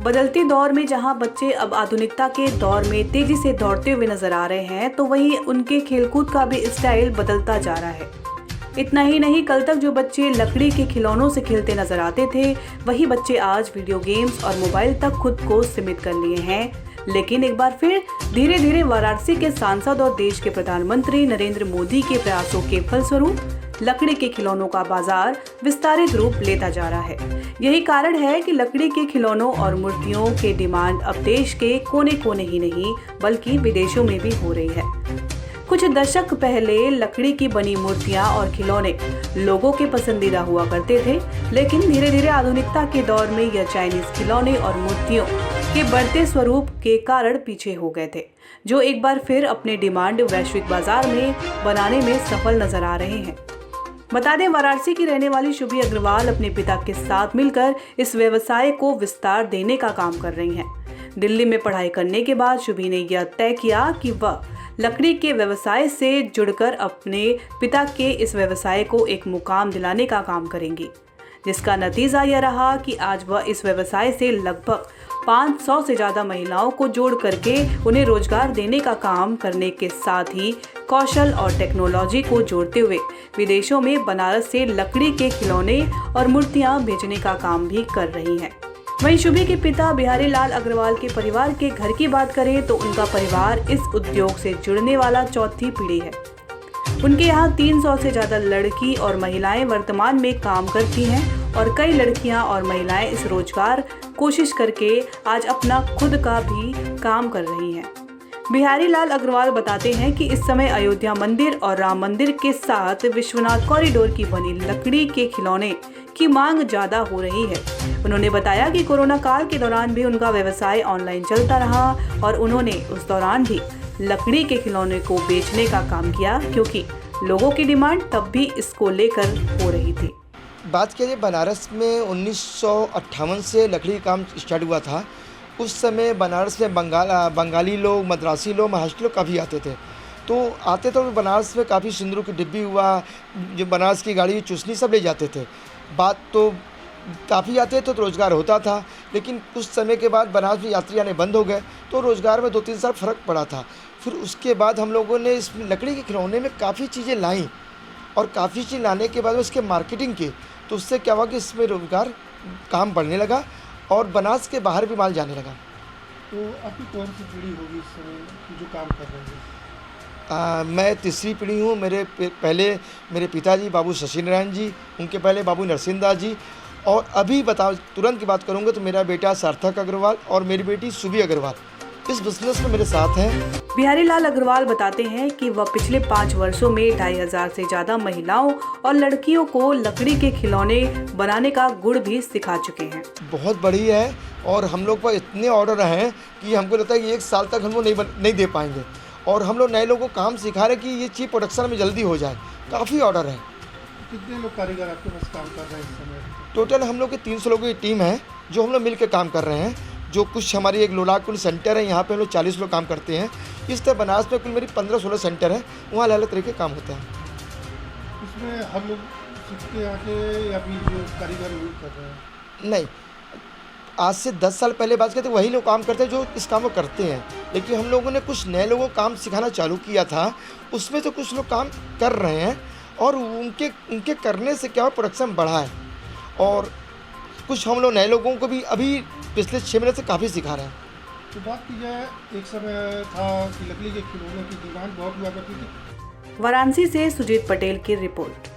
बदलते दौर में जहां बच्चे अब आधुनिकता के दौर में तेजी से दौड़ते हुए नजर आ रहे हैं, तो वहीं उनके खेलकूद का भी स्टाइल बदलता जा रहा है। इतना ही नहीं, कल तक जो बच्चे लकड़ी के खिलौनों से खेलते नजर आते थे, वही बच्चे आज वीडियो गेम्स और मोबाइल तक खुद को सीमित कर लिए हैं। लेकिन एक बार फिर धीरे धीरे वाराणसी के सांसद और देश के प्रधानमंत्री नरेंद्र मोदी के प्रयासों के फलस्वरूप लकड़ी के खिलौनों का बाजार विस्तारित रूप लेता जा रहा है। यही कारण है कि लकड़ी के खिलौनों और मूर्तियों के डिमांड अब देश के कोने कोने ही नहीं बल्कि विदेशों में भी हो रही है। कुछ दशक पहले लकड़ी की बनी मूर्तियां और खिलौने लोगों के पसंदीदा हुआ करते थे, लेकिन धीरे धीरे आधुनिकता के दौर में यह चाइनीज खिलौने और मूर्तियों के बढ़ते स्वरूप के कारण पीछे हो गए थे, जो एक बार फिर अपने डिमांड वैश्विक बाजार में बनाने में सफल नजर आ रहे हैं। बता दें, वाराणसी की रहने वाली शुभी अग्रवाल अपने पिता के साथ मिलकर इस व्यवसाय को विस्तार देने का काम कर रही हैं। दिल्ली में पढ़ाई करने के बाद शुभी ने यह तय किया कि वह लकड़ी के व्यवसाय से जुड़कर अपने पिता के इस व्यवसाय को एक मुकाम दिलाने का काम करेंगी, जिसका नतीजा यह रहा कि आज वह इस व्यवसाय से लगभग 500 से ज्यादा महिलाओं को जोड़ करके उन्हें रोजगार देने का काम करने के साथ ही कौशल और टेक्नोलॉजी को जोड़ते हुए विदेशों में बनारस से लकड़ी के खिलौने और मूर्तियां भेजने का काम भी कर रही हैं। वहीं शुभी के पिता बिहारी लाल अग्रवाल के परिवार के घर की बात करें तो उनका परिवार इस उद्योग से जुड़ने वाला चौथी पीढ़ी है। उनके यहाँ 300 से ज्यादा लड़की और महिलाएं वर्तमान में काम करती हैं और कई लड़कियां और महिलाएं इस रोजगार कोशिश करके आज अपना खुद का भी काम कर रही हैं। बिहारी लाल अग्रवाल बताते हैं कि इस समय अयोध्या मंदिर और राम मंदिर के साथ विश्वनाथ कॉरिडोर की बनी लकड़ी के खिलौने की मांग ज्यादा हो रही है। उन्होंने बताया कि कोरोना काल के दौरान भी उनका व्यवसाय ऑनलाइन चलता रहा और उन्होंने उस दौरान भी लकड़ी के खिलौने को बेचने का काम किया, क्योंकि लोगों की डिमांड तब भी इसको लेकर हो रही थी। बात करिए, बनारस में 1958 से लकड़ी काम स्टार्ट हुआ था। उस समय बनारस में बंगाली लोग, मद्रासी लोग, महाराष्ट्र लोग काफ़ी आते थे। तो आते तो बनारस में काफ़ी सिंदूर की डिब्बी हुआ, जो बनारस की गाड़ी चुसनी सब ले जाते थे। बात तो काफ़ी आते तो रोज़गार होता था, लेकिन कुछ समय के बाद बनारस में यात्री आने बंद हो गए, तो रोज़गार में 2-3 साल फ़र्क पड़ा था। फिर उसके बाद हम लोगों ने इस लकड़ी के खिलौने में काफ़ी चीज़ें लाई और काफ़ी चीज़ लाने के बाद में इसके मार्केटिंग की, तो उससे क्या हुआ कि इसमें रोज़गार काम बढ़ने लगा और बनारस के बाहर भी माल जाने लगा। तो आपकी कौन सी पीढ़ी होगी इस समय की जो काम कर रहे हैं? मैं तीसरी पीढ़ी हूँ। पहले मेरे पिताजी बाबू शशि नारायण जी, उनके पहले बाबू नरसिंह दास जी, और अभी तुरंत की बात करूँगा तो मेरा बेटा सार्थक अग्रवाल और मेरी बेटी शुभी अग्रवाल इस बिजनेस में मेरे साथ हैं। बिहारी लाल अग्रवाल बताते हैं कि वह पिछले 5 वर्षों में 2500 से ज्यादा महिलाओं और लड़कियों को लकड़ी के खिलौने बनाने का गुण भी सिखा चुके हैं। बहुत बड़ी है और हम लोग पर इतने ऑर्डर हैं कि हमको लगता है कि 1 साल तक हम लोग नहीं दे पाएंगे, और हम लोग नए लोगों को काम सिखा रहे हैं कि ये चीज़ प्रोडक्शन में जल्दी हो जाए। काफ़ी ऑर्डर है। कितने लोग कारीगर आपके पास काम कर रहे हैं इस समय? टोटल हम लोग की 300 लोगों की टीम है जो हम लोग मिल के काम कर रहे हैं। जो कुछ हमारी एक लोलाकुल सेंटर है, यहाँ पे हम लोग 40 लोग काम करते हैं। इस तरह बनारस में कुल मेरी 15-16 सेंटर है, वहाँ अलग अलग तरह के काम होते हैं। इसमें हम लोग सीख के आके या फिर जो कारीगर यूज कर रहे हैं? नहीं, आज से 10 साल पहले बात करते वही लोग काम करते हैं जो इस काम को करते हैं, लेकिन हम लोगों ने कुछ नए लोगों को काम सिखाना चालू किया था। उसमें तो कुछ लोग काम कर रहे हैं और उनके करने से क्या प्रोडक्शन बढ़ा है, और कुछ हम लोग नए लोगों को भी अभी पिछले 6 महीने से काफ़ी सिखा रहे हैं। तो बात की जाए, एक समय था कि लकड़ी के खिलौनों की डिमांड बहुत हुआ करती थी। वाराणसी से सुजीत पटेल की रिपोर्ट।